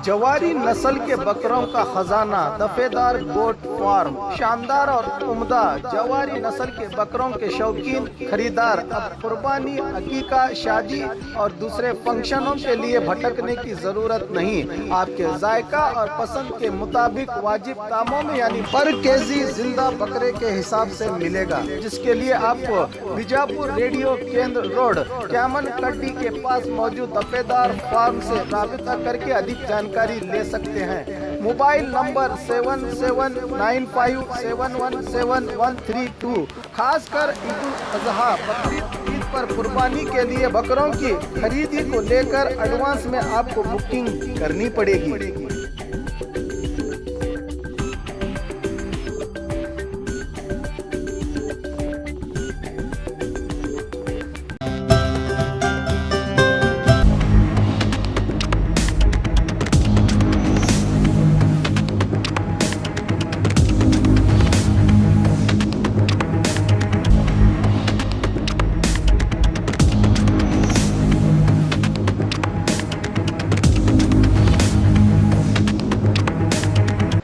जवारी नस्ल के बकरों का खजाना दफेदार गोट फार्म। शानदार और उम्दा जवारी नस्ल के बकरों के शौकीन खरीदार अब कुर्बानी, अकीका, शादी और दूसरे फंक्शनों के लिए भटकने की जरूरत नहीं। आपके जायका और पसंद के मुताबिक वाजिब दामों में यानी पर केजी जिंदा बकरे के हिसाब से मिलेगा, जिसके लिए आपको बीजापुर रेडियो केंद्र रोड क्यामन कड्डी के पास मौजूद दफेदार फार्म से राबिता करके अधिक जानकारी ले सकते हैं। Mobile number 7795717132। खासकर ईद उल अजहा बकरीद ईद पर कुर्बानी के लिए बकरों की खरीदी को लेकर एडवांस में आपको बुकिंग करनी पड़ेगी।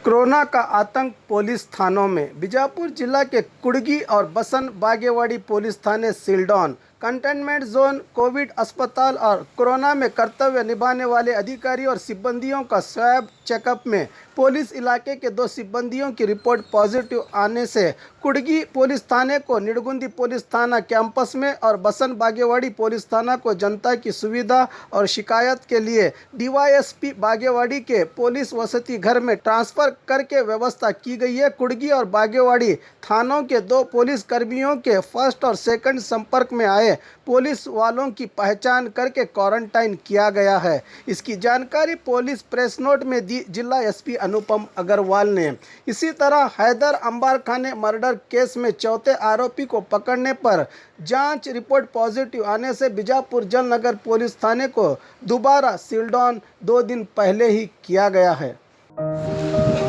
कोरोना का आतंक पुलिस थानों में। बीजापुर जिला के कुड़गी और बसन बागेवाड़ी पुलिस थाने seal down, containment zone, covid अस्पताल और कोरोना में कर्तव्य निभाने वाले अधिकारी और सिब्बंदियों का स्वैब चेकअप में पुलिस इलाके के 2 सिब्बंदियों की रिपोर्ट पॉजिटिव आने से कुड़गी पुलिस थाने को निडगुंदी पुलिस थाना कैंपस में और बसन बागेवाड़ी पुलिस थाना को जनता की सुविधा और शिकायत के लिए डीवाईएसपी बागेवाड़ी के पुलिस वसति घर में ट्रांसफर करके व्यवस्था की गई है। कुड़गी और बागेवाड़ी थानों के 2 पुलिस कर्मियों के फर्स्ट और सेकंड संपर्क में आए पुलिस वालों की पहचान करके क्वारंटाइन किया गया है। इसकी जानकारी पुलिस प्रेस नोट में दी जिला एसपी अनुपम अग्रवाल ने। इसी तरह हैदर अंबार खान मर्डर केस में चौथे आरोपी को पकड़ने पर जांच रिपोर्ट पॉजिटिव आने से बीजापुर जल नगर पुलिस थाने को दोबारा सील डाउन 2 दिन पहले ही किया गया है।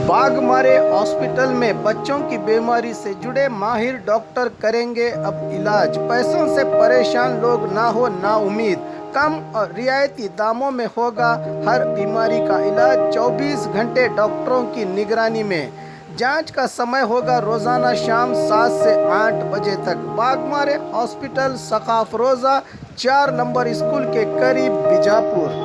बाघमारे हॉस्पिटल में बच्चों की बीमारी से जुड़े माहिर डॉक्टर करेंगे अब इलाज। पैसों से परेशान लोग ना हो ना उम्मीद, कम और रियायती दामों में होगा हर बीमारी का इलाज। 24 घंटे डॉक्टरों की निगरानी में। जांच का समय होगा रोजाना शाम 7 से 8 बजे तक। बाघमारे हॉस्पिटल, सखाफ रोजा, 4 नंबर स्कूल के करीब, बीजापुर।